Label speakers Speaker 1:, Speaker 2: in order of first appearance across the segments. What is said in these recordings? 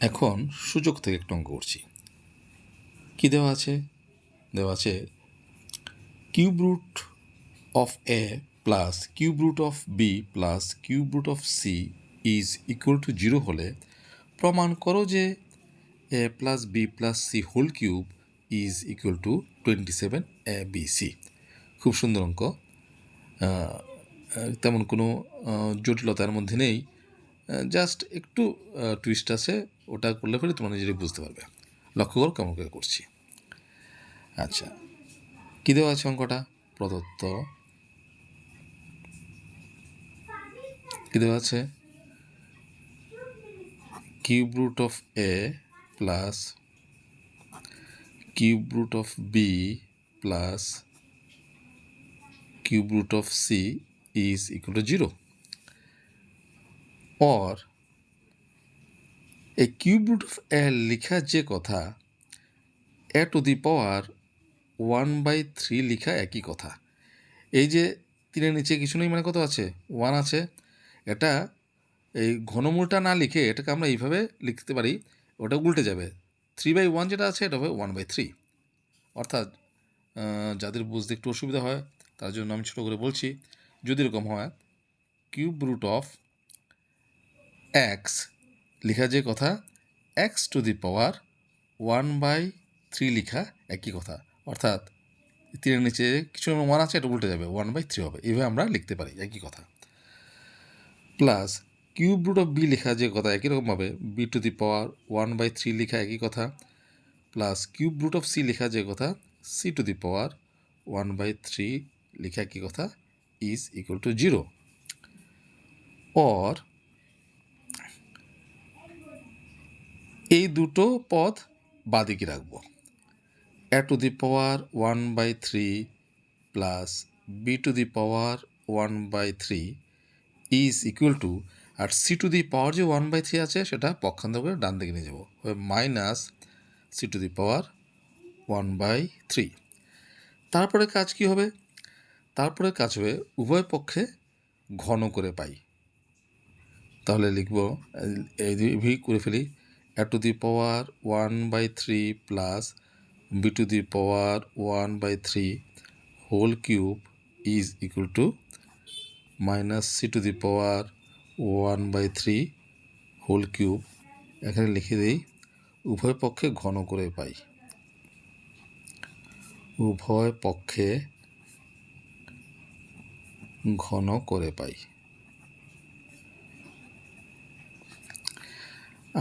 Speaker 1: এখন সূচক থেকে একটা অঙ্ক করছি। কী দেওয়া আছে? দেওয়া আছে cube root of a plus cube root of b plus cube root of c is equal to 0 হলে প্রমাণ করো যে a plus b plus c whole cube is equal to 27 a b c. খুব সুন্দর অঙ্ক, তেমন কোনো জটিলতার মধ্যে নেই, জাস্ট একটু টুইস্ট আছে, ওটা করলে পরে তোমরা নিজেরাই বুঝতে পারবে। লক্ষ্য করো কেমন করে করছি। আচ্ছা, কী দেওয়া আছে অঙ্কটা? প্রদত্ত কী দেওয়া আছে? Cube root of a plus cube root of b plus cube root of c is equal to 0 और এই কিউব রুট অফ এ লেখা যে কথা, এ টু দি পাওয়ার 1/3 লেখা একই কথা। এই যে 3-এর নিচে কিছু নেই, মানে কত আছে? 1 আছে। এটা এই ঘনমূলটা না লিখে এটাকে আমরা এইভাবে লিখতে পারি, ওটা উল্টে যাবে। 3/1 যেটা আছে এটা হবে 1/3। অর্থাৎ যাদের বুঝতে একটু অসুবিধা হয় তার জন্য আমি ছোটো করে বলছি, যদি এরকম হয় কিউব রুট অফ এক্স লেখা যে কথা, এক্স টু দি পাওয়ার 1/3 লেখা একই কথা। অর্থাৎ 3-এর নিচে কিছু 1 আছে, এটা উল্টে যাবে, 1/3 হবে। এইভাবে আমরা লিখতে পারি একই কথা। Plus cube root of b লেখা যে কথা, একই রকমভাবে বি টু দি পাওয়ার 1/3 লেখা একই কথা। Plus cube root of c লেখা যে কথা, সি টু দি পাওয়ার 1/3 লেখা একই কথা, ইজ ইকুয়াল টু 0 और এই দুটো পদ বাদিকে রাখবো। A to the power 1/3 plus b to the power 1/3 is equal to, আর সি টু দি পাওয়ার যে 1/3 আছে সেটা পক্ষান্তর করে ডান দিকে নিয়ে যাবো, minus c to the power 1/3। তারপরে কাজ কি হবে? তারপরে কাজ হবে উভয় পক্ষে ঘন করে পাই। তাহলে লিখব, এই করে ফেলি, a to the power 1/3 plus b to the power 1/3 whole cube is equal to minus c to the power 1/3 whole cube. এখানে লিখে দিই উভয় পক্ষে ঘন করে পাই, উভয় পক্ষে ঘন করে পাই।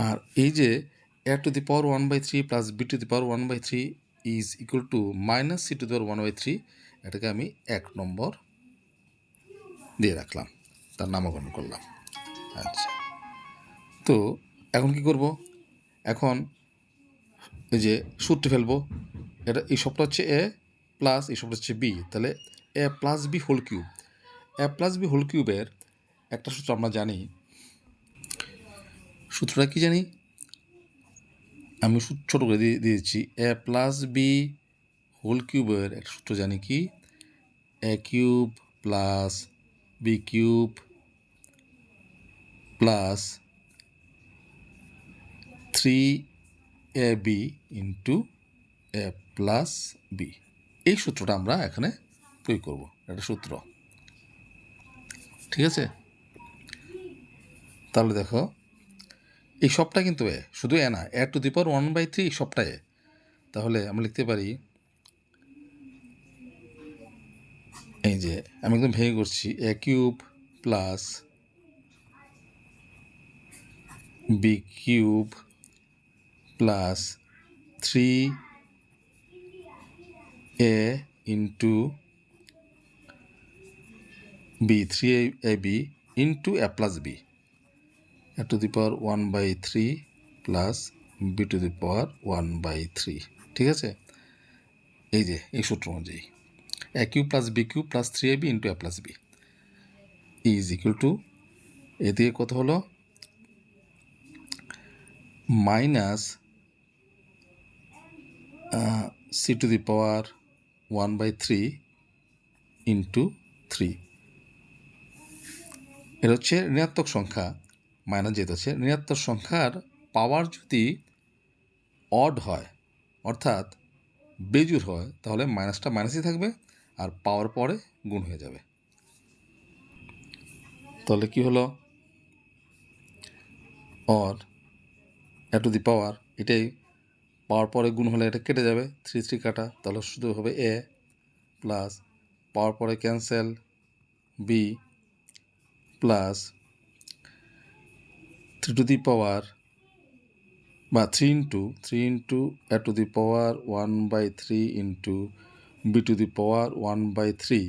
Speaker 1: আর এই যে a to the power 1/3 plus b to the power 1/3 is equal to minus c to the power 1/3, এটাকে আমি 1 নম্বর দিয়ে রাখলাম, তার নামকরণ করলাম। আচ্ছা, তো এখন কি করব? এখন এই যে সূত্র ফেলবো, এটা এই সবটা হচ্ছে এ প্লাস এই সবটা হচ্ছে বি, তাহলে এ প্লাস বি হোল কিউব। এ প্লাস বি হোল কিউবের একটা সূত্র আমরা জানি। সূত্রটা কি জানি? আমি ছোটো করে দিয়ে দিচ্ছি। এ প্লাস বি হোল কিউবের একটা সূত্র জানি কি, a cube plus b cube plus 3ab into a plus b. এই সূত্রটা আমরা এখানে প্রয়োগ করব, একটা সূত্র। ঠিক আছে? তাহলে দেখো এই সবটা কিন্তু এ, শুধু এ না, এ টু দি পাওয়ার 1/3 এই সবটা এ। তাহলে আমরা লিখতে পারি, এই যে আমি একদম ভেঙে করছি, a cube plus b cube plus 3a into b, 3ab into a plus b, a to the power 1/3 plus b to the power 1/3। ঠিক আছে? এই যে এই সূত্র অনুযায়ী a cube plus b cube plus 3ab into a plus b is equal to, এদিকে কত হলো? Minus c to the power 1/3 into 3। এটা হচ্ছে ঋণাত্মক সংখ্যা, মাইনাস যেটা হচ্ছে ঋণাত্মক সংখ্যার পাওয়ার যদি অড হয় অর্থাৎ বেজুর হয় তাহলে মাইনাসটা মাইনাসই থাকবে আর পাওয়ার পরে গুণ হয়ে যাবে। তাহলে কি হলো, অর এ টু দি পাওয়ার, এটাই পাওয়ার পরে গুণ হলে এটা কেটে যাবে, 3 3 কাটা, তাহলে শুধু হবে এ প্লাস পাওয়ার পরে cancel b plus 3 to the power বা 3 into a to the power 1/3 into b to the power 1/3,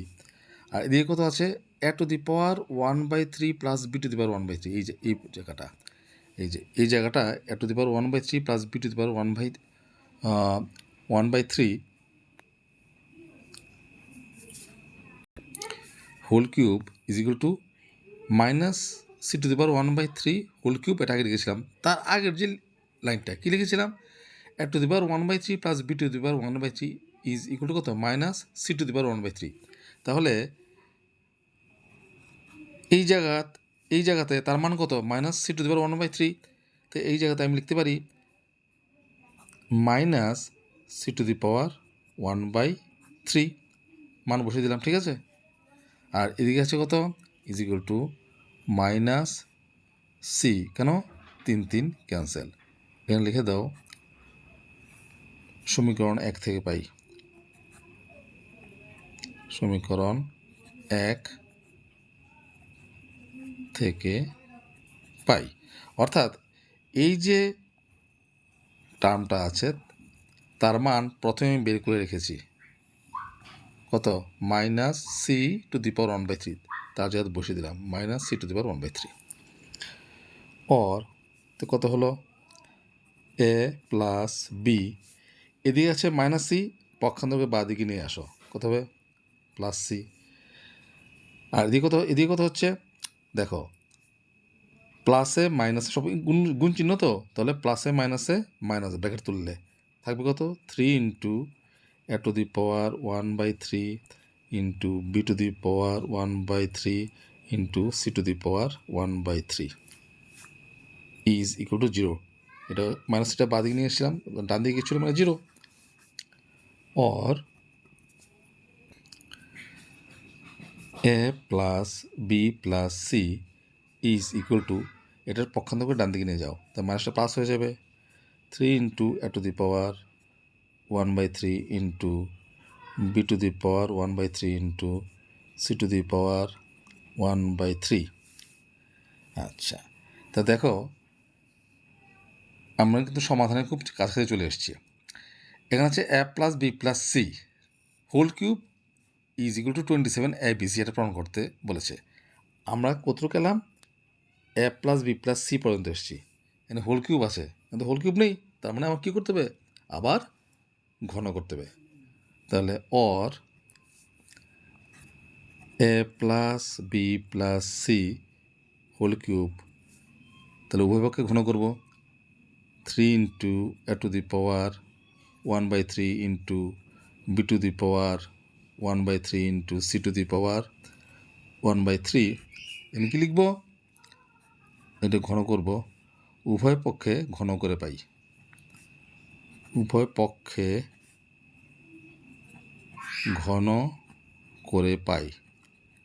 Speaker 1: আর এদিকে কত আছে a to the power 1/3 plus b to the power 1/3, এই যে এই জায়গাটা, এই জায়গাটা a to the power 1/3 plus b to the power 1/3 whole cube is equal to minus c to the power 1/3 whole cube, এটা আগে লিখেছিলাম। তার আগের যে লাইনটা কী লিখেছিলাম, a to the power 1/3 plus b to the power 1/3 is equal to কত, minus c to the power 1/3। তাহলে এই জায়গাতে তার মান কত, minus c to the power 1/3। তো এই জায়গাতে আমি লিখতে পারি minus c to the power 1/3 মান বসিয়ে দিলাম, ঠিক আছে। আর এদিকে আছে কত, is equal to minus c, কেন 3 3 ক্যান্সেল, এখানে লিখে দাও সমীকরণ 1 থেকে পাই, সমীকরণ 1 থেকে পাই, অর্থাৎ এই যে টার্মটা আছে তার মান প্রথমে বের করে রেখেছি কত, minus c to the power 1/3, তার জায়গায় বসিয়ে দিলাম minus c to the power 1/3। Or তো কত হলো এ প্লাস বি, এদিকে আছে মাইনাস সি, পক্ষান্তরকে বাঁ দিকে নিয়ে আসো, কত হবে প্লাস সি। আর এদিকে কত হচ্ছে দেখো, প্লাসে মাইনাসে সব গুণ চিহ্ন, তো তাহলে প্লাসে মাইনাসে মাইনাস ব্র্যাকেট তুললে থাকবে কত, 3 into a to the power 1/3 into b to the power 1/3 into c to the power 1/3 is equal to 0। এটা মাইনাসটা বাঁ দিকে নিয়ে এসেছিলাম, ডান দিকে ছিল মানে 0। Or a plus b plus c is equal to, এটার পক্ষান্তর ডান দিকে নিয়ে যাও, তার মাইনাসটা প্লাস হয়ে যাবে, 3 into a to the power 1/3 into b to the power 1/3 into c to the power 1/3। আচ্ছা, তা দেখো আমরা কিন্তু সমাধানের খুব কাছাকাছি চলে এসেছি। এখানে আছে a plus b plus c whole cube is equal to 27 ABC, এটা প্রমাণ করতে বলেছে। আমরা কতটুকু এলাম, a plus b plus c পর্যন্ত এসেছি, এখানে হোল কিউব আছে কিন্তু হোল কিউব নেই, তার মানে আমার কী করতে হবে, আবার ঘন করতে হবে। তাহলে or a plus b plus c whole cube, তাহলে উভয় পক্ষে ঘন করব, 3 into a to the power 1/3 into b to the power 1/3 into c to the power 1/3। আমি কি লিখব, এটা ঘন করব, উভয় পক্ষে ঘন করে পাই, উভয় পক্ষে ঘন করে পাই,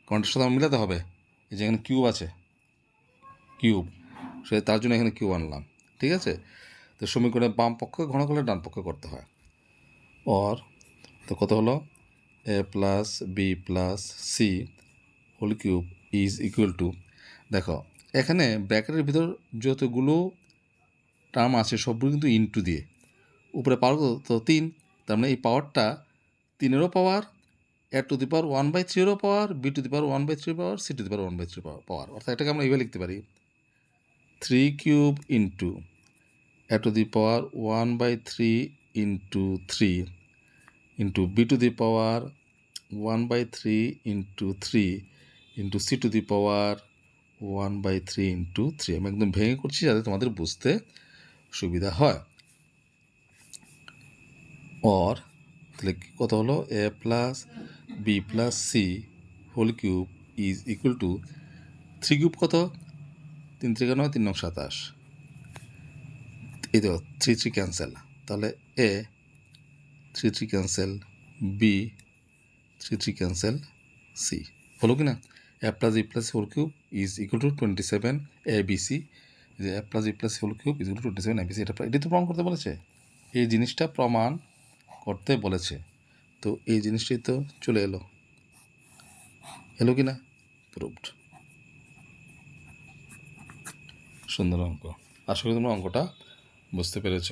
Speaker 1: কোনটার সাথে আমার মিলাতে হবে, এই যে এখানে কিউব আছে, কিউব, সে তার জন্য এখানে কিউব আনলাম, ঠিক আছে। তো সমীকরণের বাম পক্ষে ঘন করলে ডান পক্ষে করতে হয়। অর তো কত হলো, a plus b plus c whole cube is equal to, দেখো এখানে ব্র্যাকেটের ভিতর যতগুলো টার্ম আছে সবগুলো কিন্তু ইনটু দিয়ে, উপরে পাওয়ার তো 3, তার মানে এই পাওয়ারটা 3-এরও power, a to the power 1/3-এরও power, b to the power 1/3 power, c to the power 1/3 power, অর্থাৎ এটাকে আমরা এইভাবে লিখতে পারি 3 cube into a to the power 1/3 into 3 into b to the power 1/3 into 3 into c to the power 1/3 into 3। আমি একদম ভেঙে করছি যাতে তোমাদের বুঝতে সুবিধা হয়। অর তাহলে কত হলো, a plus b plus c whole cube is equal to 3 cube কত, 3 3 9 3 9 27, এই দেখো 3 3 ক্যান্সেল, তাহলে a 3 3 cancel, b 3 3 cancel, c হলো কি না? A plus b plus whole cube is equal to 27 a b c. যে a plus b plus whole cube is equal to 27 a b c, এটি তো প্রমাণ করতে বলেছে, এই জিনিসটা প্রমাণ করতে বলেছে। তো এই জিনিসটি তো চলে এলো কি না? প্রুভড। সুন্দর অঙ্ক। আশা করি তোমরা অঙ্কটা বুঝতে পেরেছ।